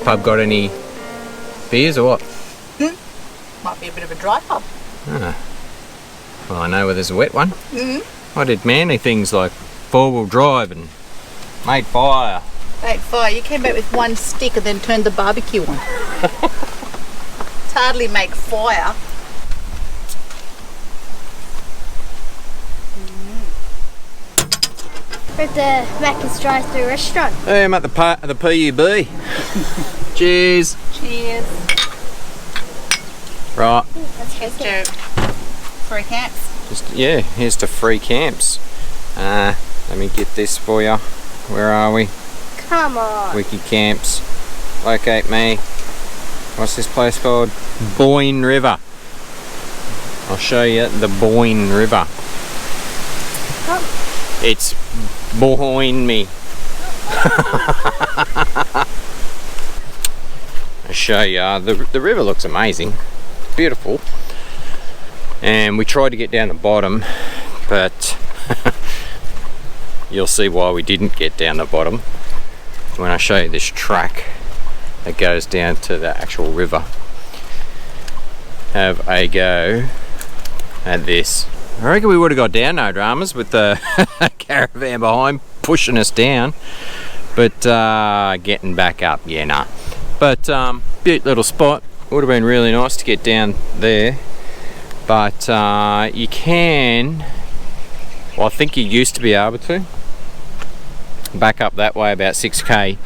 pub got any beers or what? Might be a bit of a dry pub. Ah. Well, I know where there's a wet one. I did manly things like four-wheel drive and made fire. Made fire. You came back with one stick and then turned the barbecue on. It's hardly make fire. We're at the Macca's drive-through restaurant. Hey, I'm at the PUB. Cheers. Cheers. Right. Here's to free camps. Here's to free camps. Let me get this for you. Where are we? Come on. Wiki camps. Locate me. What's this place called? Boyne River. I'll show you the Boyne River. Oh. It's Boyne me. I'll show you. The river looks amazing. Beautiful. And we tried to get down the bottom, but you'll see why we didn't get down the bottom when I show you this track that goes down to the actual river. Have a go at this. I reckon we would have got down, no dramas, with the caravan behind pushing us down, but getting back up, yeah, nah. But beaut little spot. Would have been really nice to get down there, but you can, well, I think you used to be able to back up that way about 6k.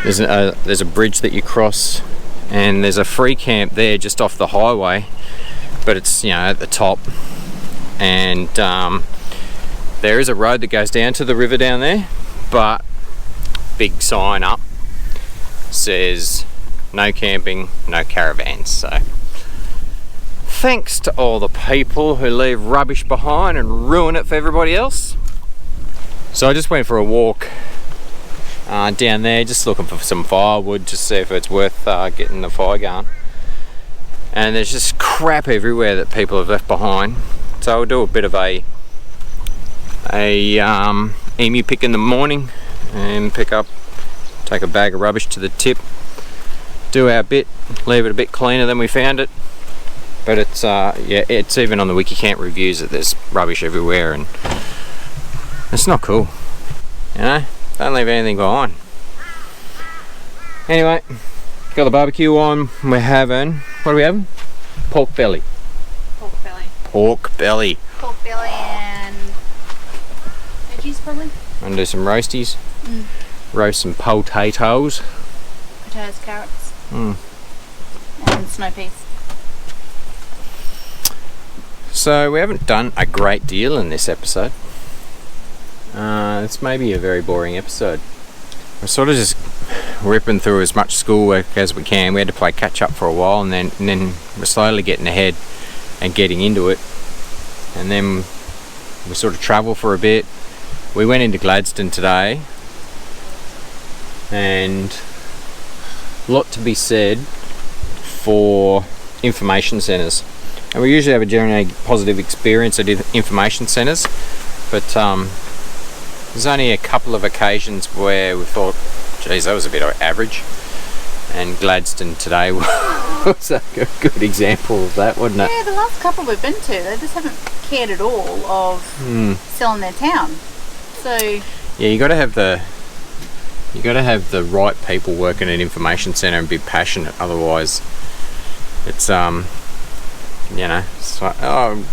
There's a bridge that you cross, and there's a free camp there just off the highway, but it's, you know, at the top, and there is a road that goes down to the river down there, but big sign up says no camping, no caravans. So thanks to all the people who leave rubbish behind and ruin it for everybody else. So I just went for a walk down there, just looking for some firewood, just see if it's worth getting the fire going. And there's just crap everywhere that people have left behind. So I'll do a bit of a emu pick in the morning and take a bag of rubbish to the tip, do our bit, leave it a bit cleaner than we found it. But it's it's even on the Wiki Camp reviews that there's rubbish everywhere, and it's not cool, you know. Don't leave anything behind. Anyway, got the barbecue on. We're having, what are we having? Pork belly. Pork belly. Pork belly. Pork belly and veggies probably. I'm gonna do some roasties. Roast some potatoes. Potatoes, carrots. And snow peas. So we haven't done a great deal in this episode. It's maybe a very boring episode. We're sort of just ripping through as much schoolwork as we can. We had to play catch up for a while, and then we're slowly getting ahead and getting into it. And then we sort of travel for a bit. We went into Gladstone today, and a lot to be said for information centres. And we usually have a generally positive experience at information centres, but there's only a couple of occasions where we thought, geez, that was a bit average. And Gladstone today was a good example of that, wasn't it? Yeah, the last couple we've been to, they just haven't cared at all of selling their town. So yeah, you got to have the right people working at an information centre and be passionate. Otherwise, it's you know, it's like, oh,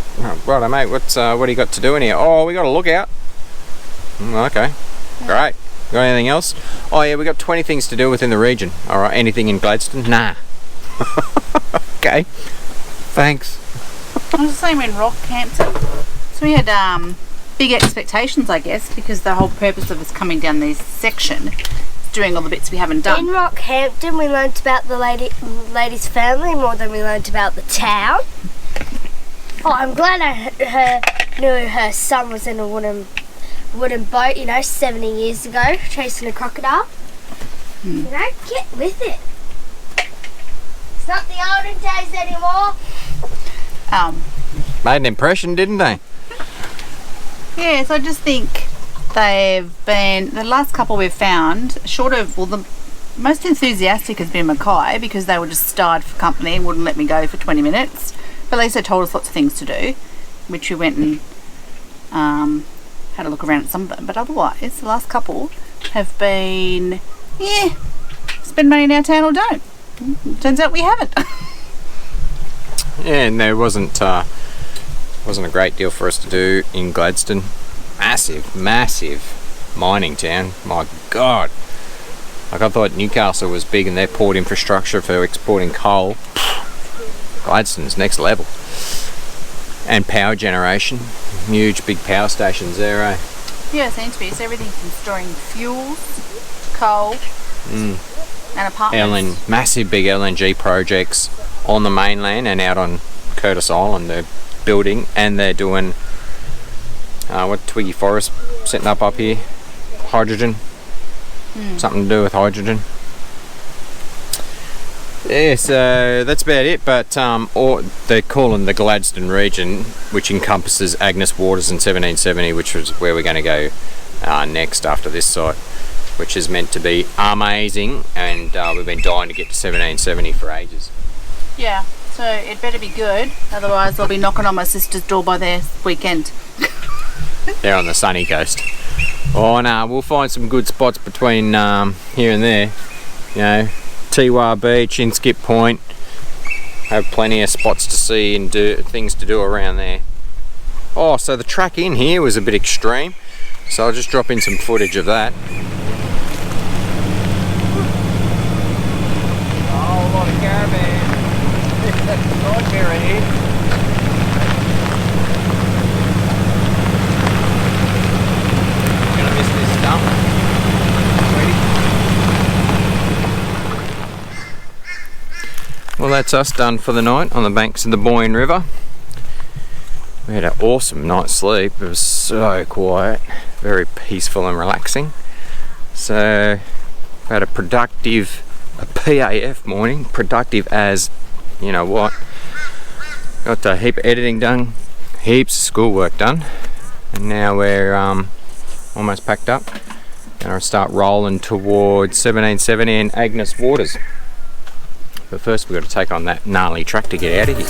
right, mate, what do you got to do in here? Oh, we got a lookout. Okay, great. Got anything else? Oh yeah, we got 20 things to do within the region. All right, anything in Gladstone? Nah. Okay, thanks. I was the same in Rockhampton. So we had big expectations, I guess, because the whole purpose of us coming down this section is doing all the bits we haven't done. In Rockhampton, we learnt about the lady's family more than we learnt about the town. Oh, I'm glad I knew her son was in a wooden boat, you know, 70 years ago, chasing a crocodile. You know, get with it. It's not the olden days anymore. Made an impression, didn't they? Yes, I just think they've been, the last couple we've found, short of, well, the Most enthusiastic has been Mackay because they were just starved for company and wouldn't let me go for 20 minutes. But at least they told us lots of things to do, which we went and had a look around at some of them. But otherwise, the last couple have been, spend money in our town or don't. Turns out we haven't. Yeah, and there wasn't a great deal for us to do in Gladstone. Massive mining town. My God. Like, I thought Newcastle was big and their port infrastructure for exporting coal. Gladstone's next level. And power generation. Huge big power stations there, eh? Yeah, it seems to be. It's everything from storing fuels, coal, and apartments. Massive big LNG projects on the mainland and out on Curtis Island. They're building, and they're doing Twiggy Forest setting up here. Hydrogen. Something to do with hydrogen. Yeah, so that's about it. But they're calling the Gladstone region, which encompasses Agnes Waters and 1770, which is where we're going to go next after this site, which is meant to be amazing. And we've been dying to get to 1770 for ages. Yeah, so it better be good. Otherwise, I'll be knocking on my sister's door by this weekend. They're on the sunny coast. Oh no, we'll find some good spots between here and there. You know, Tiwa Beach, Inskip Point. Have plenty of spots to see and things to do around there. Oh, so the track in here was a bit extreme. So I'll just drop in some footage of that. Oh, a lot of caravans. Nightmare here. Well, that's us done for the night on the banks of the Boyne River. We had an awesome night's sleep. It was so quiet, very peaceful and relaxing. So we had a PAF morning, productive as you know what. Got a heap of editing done, heaps of schoolwork done, and now we're almost packed up. Gonna start rolling towards 1770 and Agnes Waters. But first we've got to take on that gnarly truck to get out of here.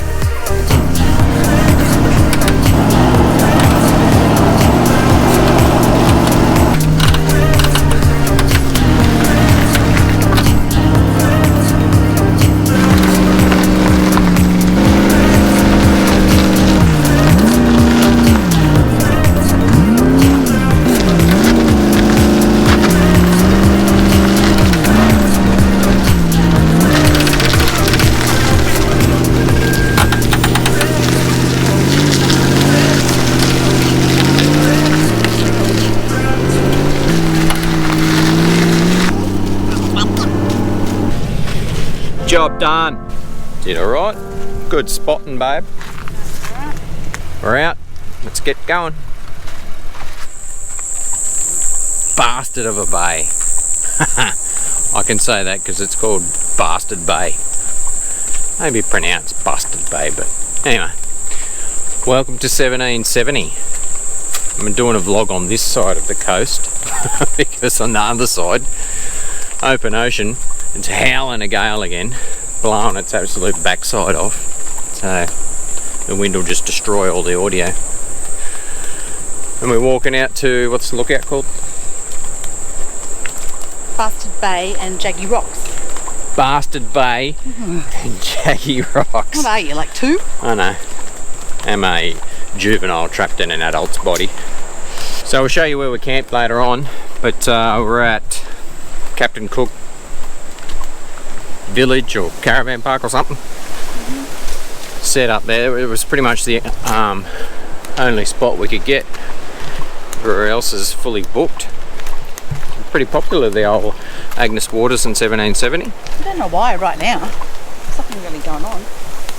Job done. Did alright. Good spotting, babe. We're out. Let's get going. Bastard of a bay. I can say that because it's called Bastard Bay. Maybe pronounced Bastard Bay, but anyway. Welcome to 1770. I'm doing a vlog on this side of the coast because on the other side, open ocean, it's howling a gale again, blowing its absolute backside off. So the wind will just destroy all the audio. And we're walking out to, what's the lookout called? Bastard Bay and Jaggy Rocks. Bastard Bay and Jaggy Rocks. What are you, like 2? I know. I'm a juvenile trapped in an adult's body. So we'll show you where we camped later on, but we're at Captain Cook Village or Caravan Park or something. Set up there. It was pretty much the only spot we could get. Everywhere else is fully booked. Pretty popular, the old Agnes Waters in 1770. I don't know why right now. There's nothing really going on.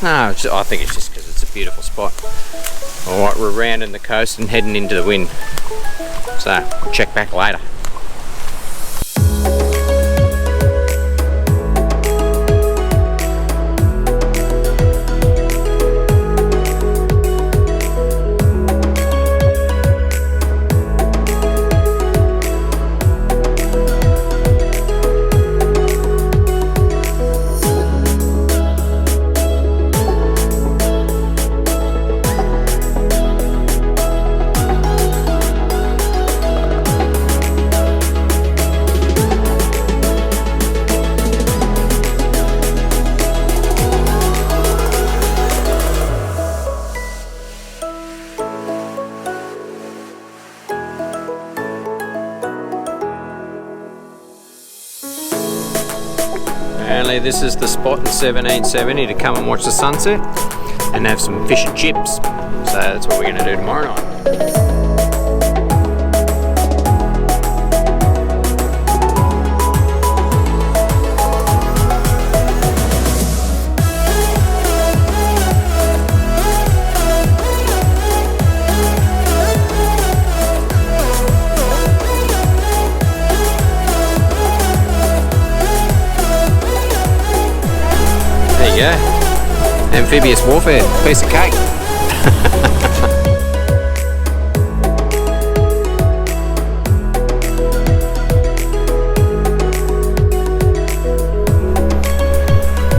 No, I think it's just because it's a beautiful spot. Alright, we're rounding the coast and heading into the wind. So, we'll check back later. apparently this is the spot in 1770 to come and watch the sunset and have some fish and chips. So that's what we're going to do tomorrow night. Yeah, amphibious warfare, piece of cake.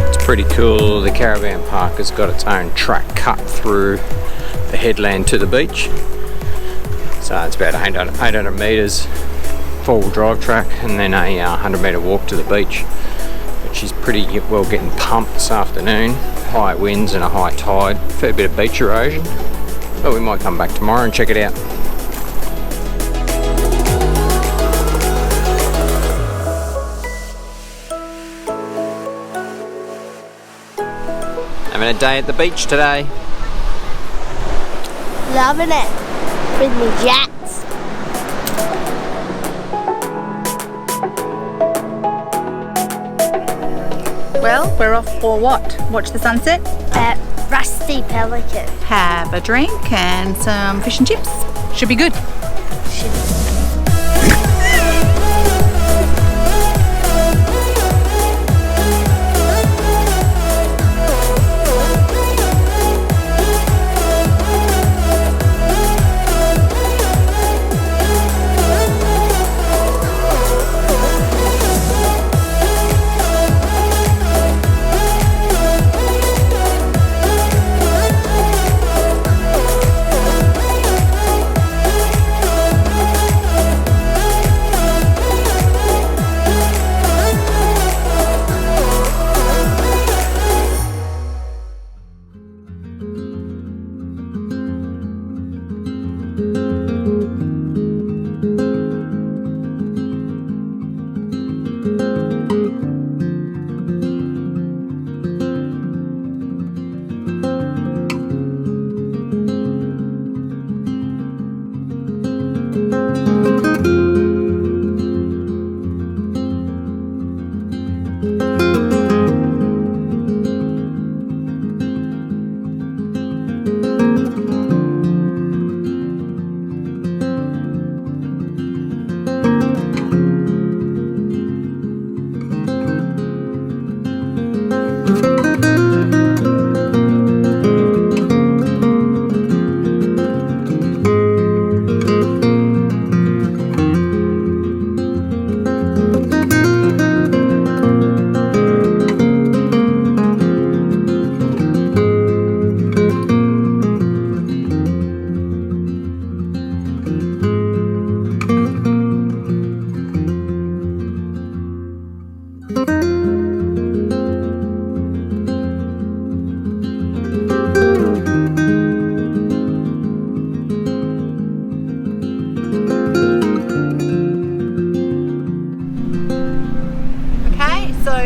It's pretty cool. The caravan park has got its own track cut through the headland to the beach. So it's about 800 metres four-wheel drive track and then a 100 metre walk to the beach. She's pretty well getting pumped this afternoon. High winds and a high tide. Fair bit of beach erosion. But we might come back tomorrow and check it out. Having a day at the beach today. Loving it. With me jacks. Well, we're off for what? Watch the sunset? At Rusty Pelican. Have a drink and some fish and chips. Should be good.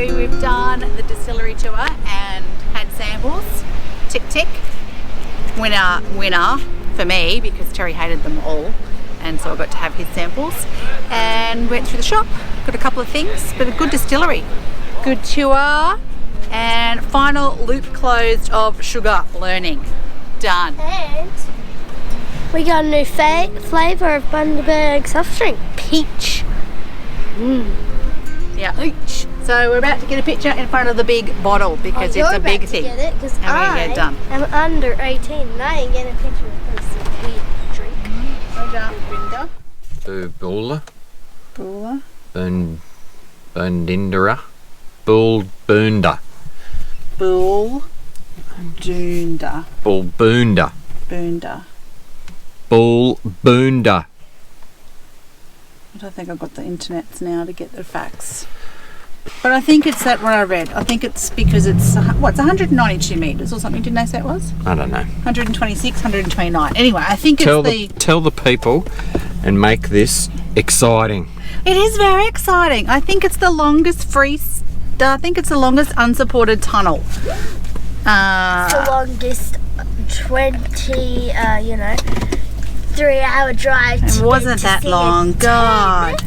We've done the distillery tour and had samples. Tick tick. Winner for me because Terry hated them all, and so I got to have his samples. And went through the shop, got a couple of things, but a good distillery, good tour, and final loop closed of sugar learning. Done. And we got a new flavour of Bundaberg soft drink, peach. Yeah, peach. So we're about to get a picture in front of the big bottle because it's a big thing. Get it, because I am under 18 and I ain't getting a picture of this weird drink. Well done, Winda. Boolboonda. Boola. Bundindera. Boolboonda. Boolboonda. Boolboonda. Boonda. Boolboonda. I don't think I've got the internets now to get the facts. But I think it's that what I read. I think it's because it's, what's 192 metres or something, didn't they say it was? I don't know. 126, 129. Anyway, I think it's Tell the people and make this exciting. It is very exciting. I think it's the longest freestyle I think it's the longest unsupported tunnel. The longest 3-hour drive. It wasn't that long. God.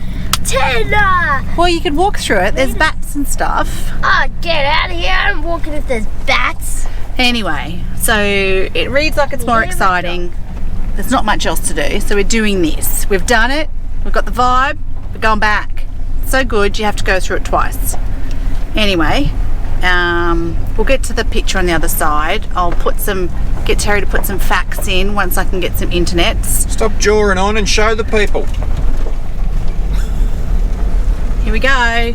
Tina! Well, you could walk through it. There's bats and stuff. Oh, get out of here. I'm walking if there's bats. Anyway, so it reads like it's more exciting. There's not much else to do, so we're doing this. We've done it. We've got the vibe. We're going back. So good, you have to go through it twice. Anyway, we'll get to the picture on the other side. I'll get Terry to put some facts in once I can get some internet. Stop jawing on and show the people. Here we go.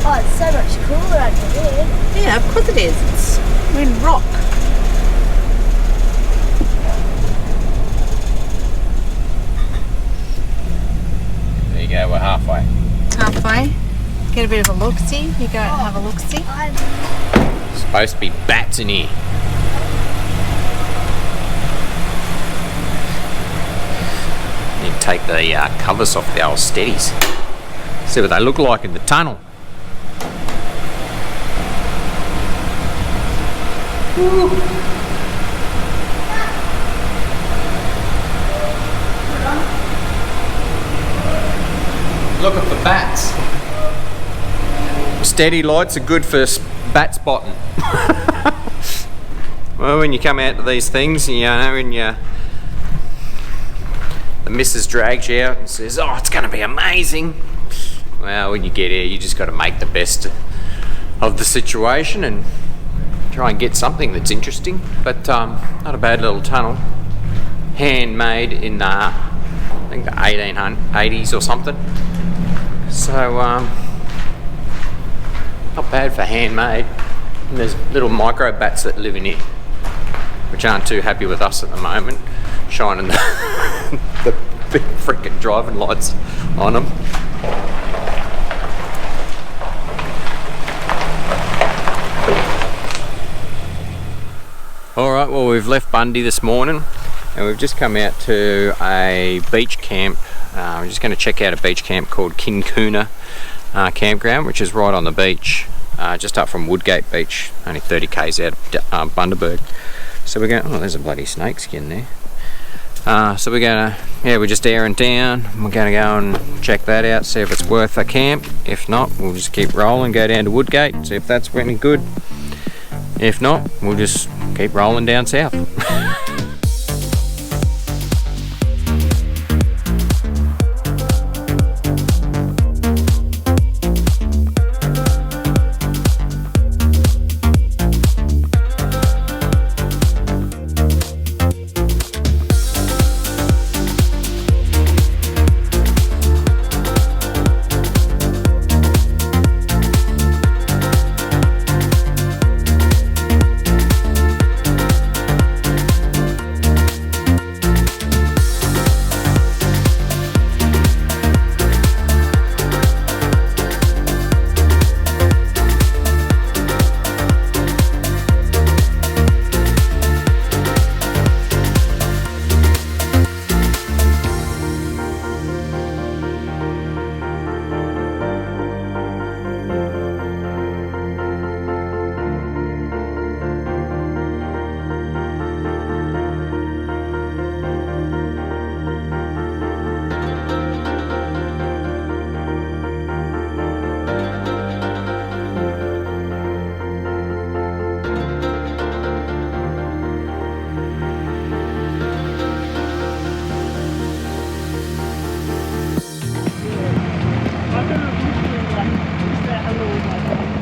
Oh, it's so much cooler under here. Yeah, of course it is. We're in rock. There you go, we're halfway. Halfway. Get a bit of a look-see. You go and have a look-see. Supposed to be bats in here. You can take the covers off the old steadies. See what they look like in the tunnel. Woo. Look at the bats. Steady lights are good for bat spotting. Well, when you come out to these things, you know, when the missus drags you out and says, "Oh, it's going to be amazing." Well, when you get here, you just got to make the best of the situation and try and get something that's interesting. But not a bad little tunnel, handmade in the, I think the 1880s or something. So not bad for handmade. And there's little micro bats that live in here, which aren't too happy with us at the moment, shining the big freaking driving lights on them. Alright, well, we've left Bundy this morning and we've just come out to a beach camp. We're just going to check out a beach camp called Kinkuna campground, which is right on the beach, just up from Woodgate Beach, only 30 k's out of Bundaberg. So we're going, oh, there's a bloody snake skin there. So we're going to, yeah, we're just airing down. We're going to go and check that out, see if it's worth a camp. If not, we'll just keep rolling, go down to Woodgate, see if that's any good. If not, we'll just keep rolling down south.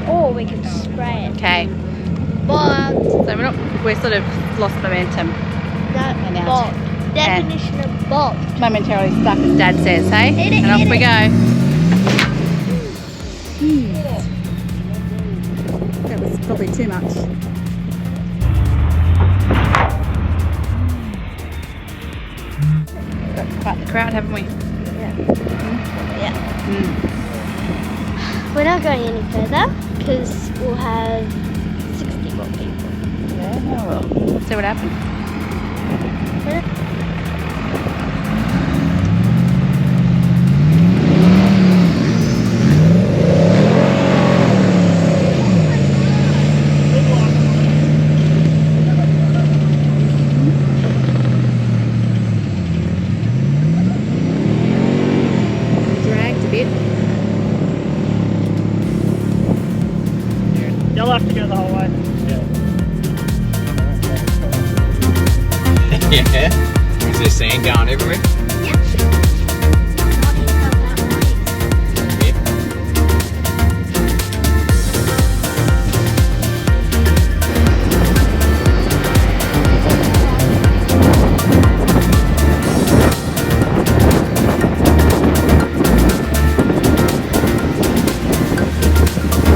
Or we can spray it. Okay, Bogged. so we're sort of lost momentum. No, bogged. Definition of bogged. Momentarily stuck, as Dad says, hey? Hit it, and off hit we it. go. That was probably too much. Got quite the crowd, haven't we? Yeah. Mm. We're not going any further because we'll have 60 more people. Yeah, well, let's see what happens. Dragged a bit. You'll have to go the whole way. Yeah. Is there sand going everywhere? Yep. Yep.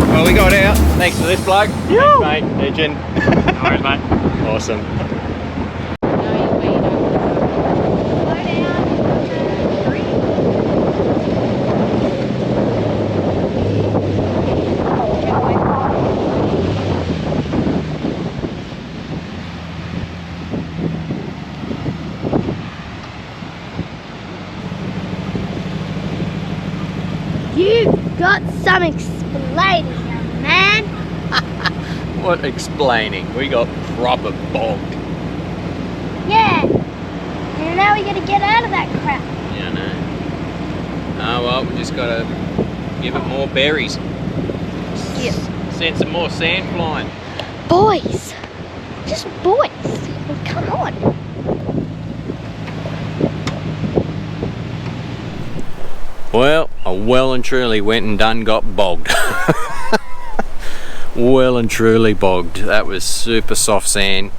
Well, we got out. Thanks for this bloke. Thanks, mate. Legend. No worries, mate. Awesome. You've got some explaining, young man. What explaining? We got proper bogged. Yeah. And now we gotta get out of that crap. Yeah, I know. Oh well, we just gotta give it more berries. Yeah. Send some more sand flying. Boys. Just boys. Well, come on. Well, I well and truly went and done got bogged. Well and truly bogged. That was super soft sand.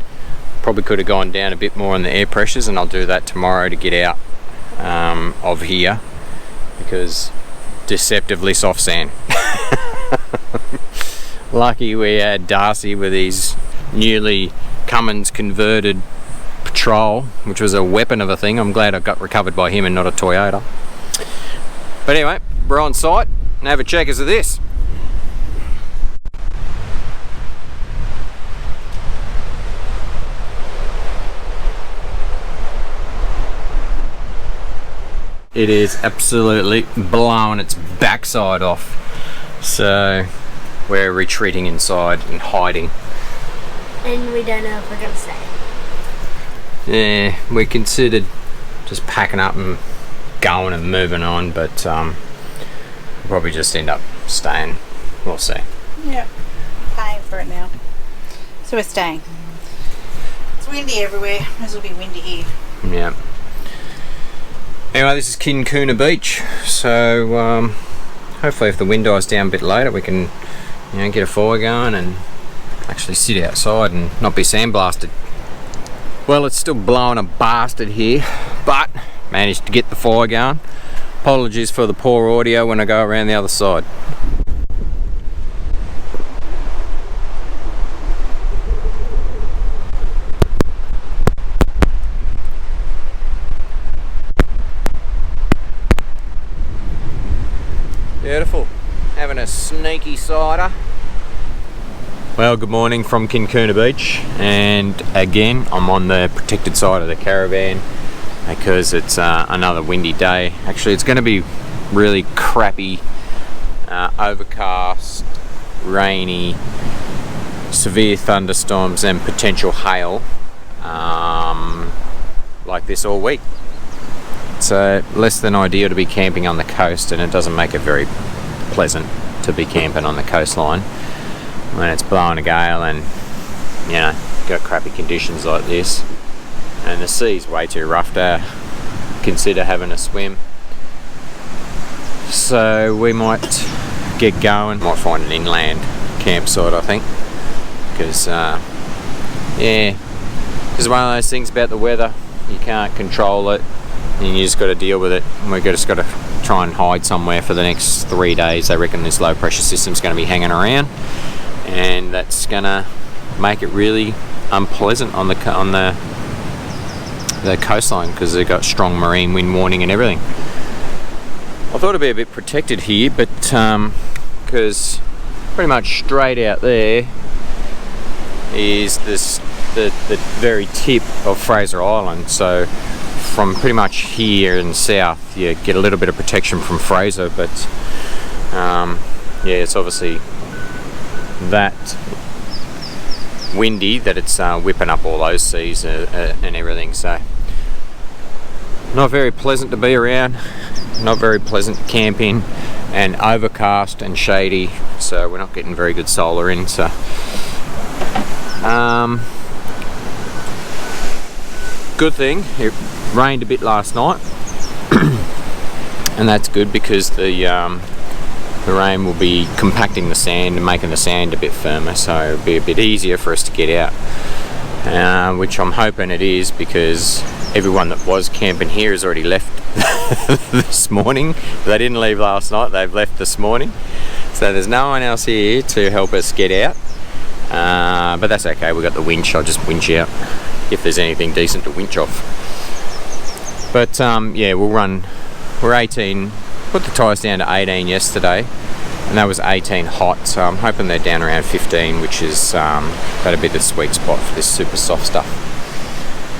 Probably could have gone down a bit more on the air pressures, and I'll do that tomorrow to get out of here, because deceptively soft sand. Lucky we had Darcy with his newly Cummins converted Patrol, which was a weapon of a thing. I'm glad I got recovered by him and not a Toyota. But anyway, we're on site and have a checkers of this. It is absolutely blowing its backside off. So we're retreating inside and hiding. And we don't know if we're gonna stay. Yeah, we considered just packing up and going and moving on, but we'll probably just end up staying. We'll see. Yep. Paying for it now. So we're staying. It's windy everywhere. This will be windy here. Yeah. Anyway, this is Kinkuna Beach, so hopefully if the wind dies down a bit later we can, you know, get a fire going and actually sit outside and not be sandblasted. Well, it's still blowing a bastard here, but managed to get the fire going. Apologies for the poor audio when I go around the other side. Beautiful. Having a sneaky cider. Well, good morning from Kinkuna Beach, and again I'm on the protected side of the caravan because it's another windy day. Actually, it's going to be really crappy, overcast, rainy, severe thunderstorms and potential hail like this all week. So less than ideal to be camping on the coast, and it doesn't make it very pleasant to be camping on the coastline when it's blowing a gale and, you know, got crappy conditions like this, and the sea's way too rough to consider having a swim. So we might get going, might find an inland campsite, I think, because yeah, it's one of those things about the weather, you can't control it and you just got to deal with it. And we've just got to try and hide somewhere for the next 3 days. They reckon this low pressure system's going to be hanging around, and that's going to make it really unpleasant on the coastline because they've got strong marine wind warning and everything. I thought it'd be a bit protected here, but because pretty much straight out there is the very tip of Fraser Island. So from pretty much here in the south you get a little bit of protection from Fraser, but yeah, it's obviously that windy that it's whipping up all those seas and everything, so not very pleasant to be around, not very pleasant to camp in, and overcast and shady, so we're not getting very good solar in. So good thing it rained a bit last night and that's good because the rain will be compacting the sand and making the sand a bit firmer, so it'll be a bit easier for us to get out, which I'm hoping it is, because everyone that was camping here has already left this morning. They didn't leave last night, they've left this morning, so there's no one else here to help us get out, but that's okay. We've got the winch. I'll just winch out if there's anything decent to winch off. But yeah, we're 18, put the tyres down to 18 yesterday, and that was 18 hot, so I'm hoping they're down around 15, which is that'll be the sweet spot for this super soft stuff.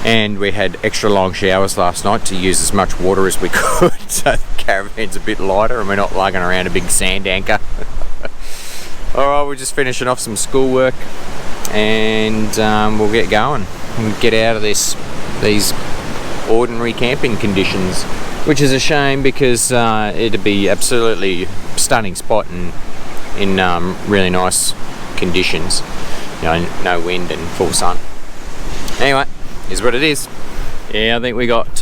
And we had extra long showers last night to use as much water as we could, so the caravan's a bit lighter and we're not lugging around a big sand anchor. Alright, we're just finishing off some schoolwork and we'll get going and get out of these ordinary camping conditions, which is a shame because it'd be absolutely stunning spot in really nice conditions, you know, no wind and full sun. Anyway, is what it is. Yeah, I think we got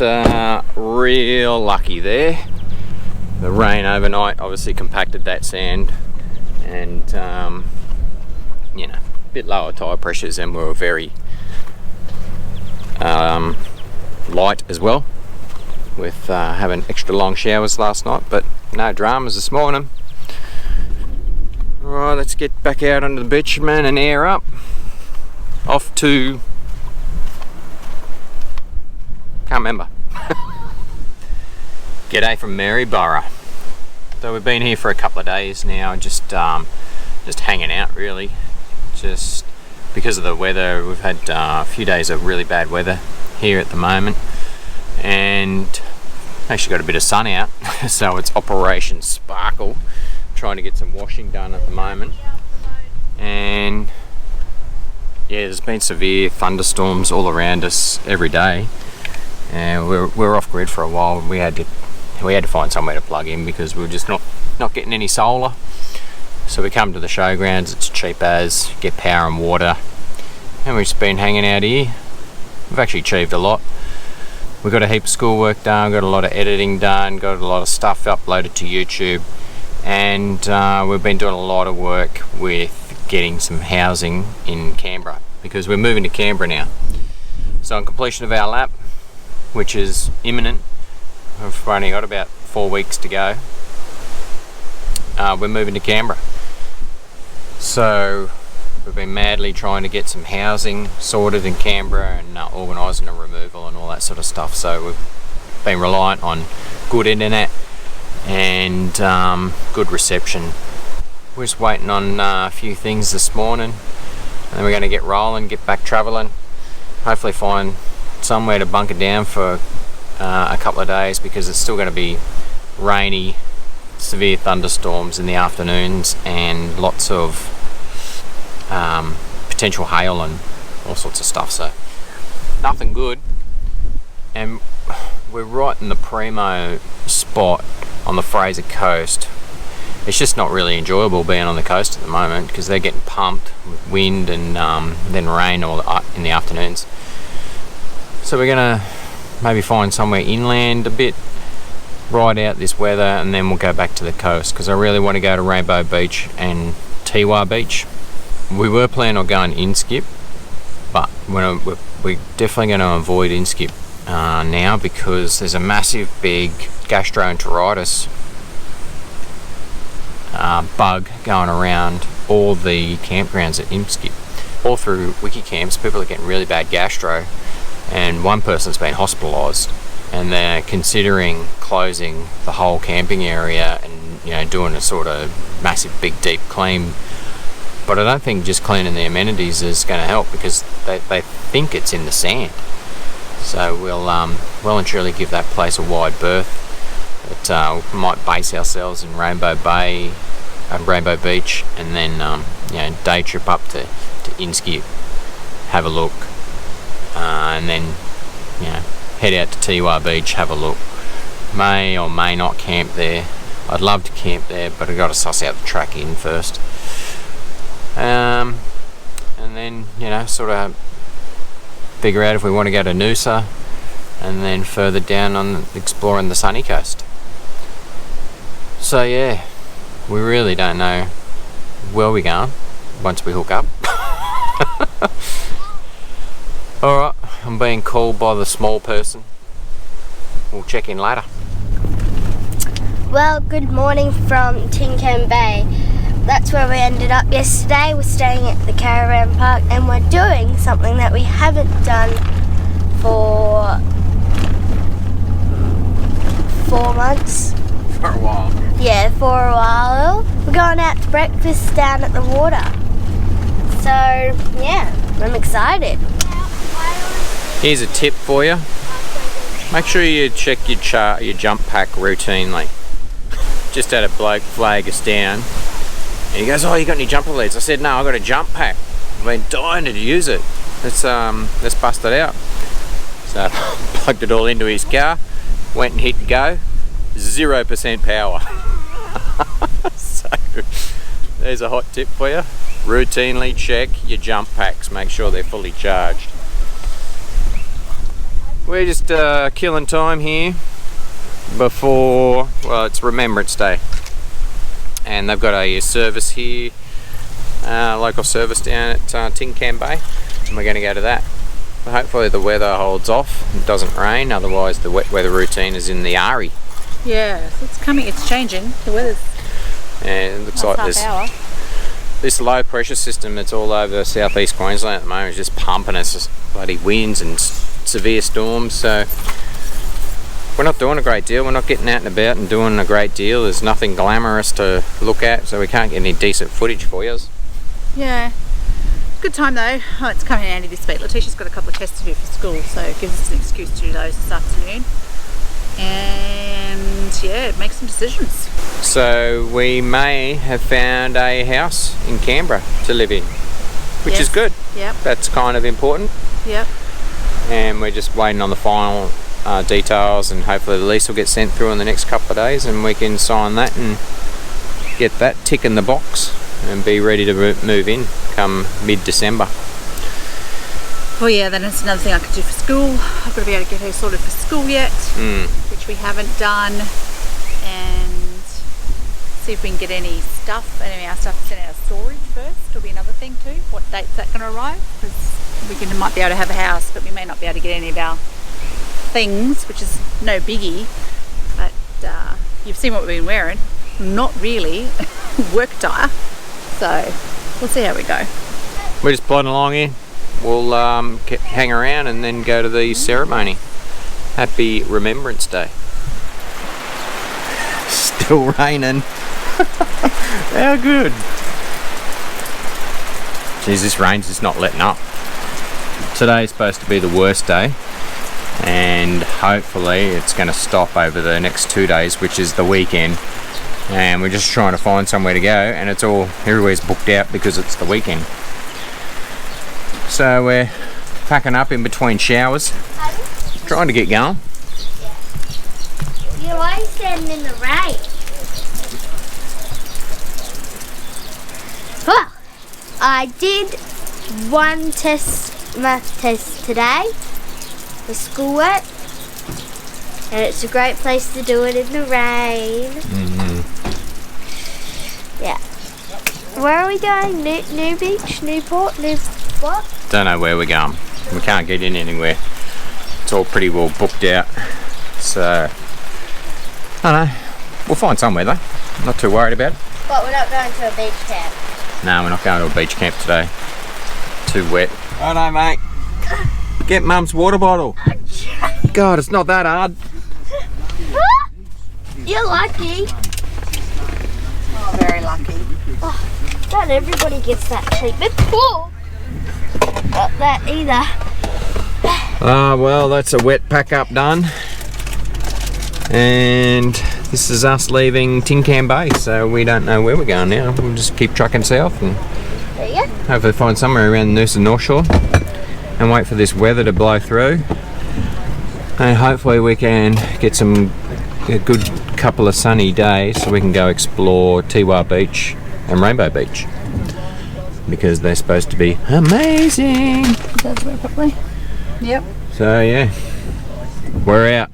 real lucky there. The rain overnight obviously compacted that sand, and you know, a bit lower tide pressures, and we were very light as well with having extra long showers last night, but no dramas this morning. Alright, let's get back out onto the bitumen and air up. Off to... can't remember. G'day from Maryborough. So we've been here for a couple of days now, just hanging out really. Just because of the weather, we've had a few days of really bad weather here at the moment, and actually got a bit of sun out, so it's Operation Sparkle, trying to get some washing done at the moment. And yeah, there's been severe thunderstorms all around us every day, and we're off grid for a while. We had to find somewhere to plug in because we were just not getting any solar. So we come to the showgrounds, it's cheap as, get power and water, and we've just been hanging out here. We've actually achieved a lot. We've got a heap of schoolwork done, got a lot of editing done, got a lot of stuff uploaded to YouTube, and we've been doing a lot of work with getting some housing in Canberra, because we're moving to Canberra now. So on completion of our lap, which is imminent, we've only got about 4 weeks to go, we're moving to Canberra. So we've been madly trying to get some housing sorted in Canberra and organising a removal and all that sort of stuff. So we've been reliant on good internet and good reception. We're just waiting on a few things this morning, and then we're going to get rolling, get back travelling, hopefully find somewhere to bunker down for a couple of days, because it's still going to be rainy, severe thunderstorms in the afternoons, and lots of potential hail and all sorts of stuff, so nothing good. And we're right in the primo spot on the Fraser coast. It's just not really enjoyable being on the coast at the moment, because they're getting pumped with wind and then rain all in the afternoons. So we're gonna maybe find somewhere inland a bit, ride out this weather, and then we'll go back to the coast, because I really want to go to Rainbow Beach and Tiwa Beach. We were planning on going Inskip, but we're definitely going to avoid Inskip now, because there's a massive big gastroenteritis bug going around all the campgrounds at Inskip. All through wiki camps, people are getting really bad gastro, and one person's been hospitalised, and they're considering closing the whole camping area and, you know, doing a sort of massive big deep clean. But I don't think just cleaning the amenities is going to help, because they think it's in the sand. So we'll well and truly give that place a wide berth. But we might base ourselves in Rainbow Beach, and then you know, day trip up to Inskip, have a look, and then, you know, head out to Tiwa Beach, have a look. May or may not camp there. I'd love to camp there, but I've got to suss out the track in first. And then, you know, sort of figure out if we want to go to Noosa, and then further down on exploring the sunny coast. So yeah, we really don't know where we're going once we hook up. Alright, I'm being called by the small person. We'll check in later. Well, good morning from Kinkuna Bay. That's where we ended up yesterday. We're staying at the caravan park, and we're doing something that we haven't done for 4 months. For a while. Yeah, for a while. We're going out to breakfast down at the water. So, yeah, I'm excited. Here's a tip for you. Make sure you check your jump pack routinely. Just had a bloke flag us down, and he goes, "Oh, you got any jumper leads?" I said, "No, I got a jump pack. I've been dying to use it. Let's bust it out." So plugged it all into his car, went and hit go. 0% power. So there's a hot tip for you. Routinely check your jump packs. Make sure they're fully charged. We're just killing time here before, well, it's Remembrance Day, and they've got a service here, local service down at Kinkuna Bay, and we're going to go to that. But hopefully the weather holds off, it doesn't rain, otherwise the wet weather routine is in the Ari. Yeah, it's coming, it's changing. The weather's And it looks like this low pressure system that's all over southeast Queensland at the moment is just pumping us bloody winds and severe storms. So we're not doing a great deal. We're not getting out and about and doing a great deal. There's nothing glamorous to look at, so we can't get any decent footage for you. Yeah. Good time though. Oh, it's coming in handy this week. Letitia's got a couple of tests to do for school, so it gives us an excuse to do those this afternoon. And yeah, make some decisions. So we may have found a house in Canberra to live in, which is good. Yep. That's kind of important. Yep. And we're just waiting on the final details, and hopefully the lease will get sent through in the next couple of days, and we can sign that and get that tick in the box and be ready to move in come mid-December. Oh yeah, then it's another thing I could do for school. I've got to be able to get her sorted for school yet, which we haven't done, and see if we can get any of our stuff sent out of storage first. It'll be another thing too. What date's that going to arrive? Because we might be able to have a house, but we may not be able to get any of our things, which is no biggie. But you've seen what we've been wearing. Not really work attire. So we'll see how we go. We're just plodding along here. We'll hang around and then go to the ceremony. Happy Remembrance Day. Still raining. How good. Geez, this rain's just not letting up. Today's supposed to be the worst day, and hopefully it's going to stop over the next 2 days, which is the weekend. And we're just trying to find somewhere to go, and everywhere's booked out because it's the weekend. So we're packing up in between showers, trying to get going. You're always standing in the rain. Well, I did one math test today for schoolwork, and it's a great place to do it in the rain. Yeah. Where are we going? New Beach? Newport? What? Don't know where we're going. We can't get in anywhere. It's all pretty well booked out. So, I don't know. We'll find somewhere though. Not too worried about it. But we're not going to a beach camp. No, we're not going to a beach camp today. Too wet. Oh no, mate. Get Mum's water bottle. God, it's not that hard. You're lucky. Oh, very lucky. Not everybody gets that treatment. Whoa! Not that either. Well, that's a wet pack up done. And this is us leaving Tin Can Bay, so we don't know where we're going now. We'll just keep trucking south and There you go. hopefully find somewhere around the Noosa North Shore and wait for this weather to blow through. And hopefully we can get a good couple of sunny days so we can go explore Tiwa Beach and Rainbow Beach, because they're supposed to be amazing. Does work properly. Yep. So yeah, we're out.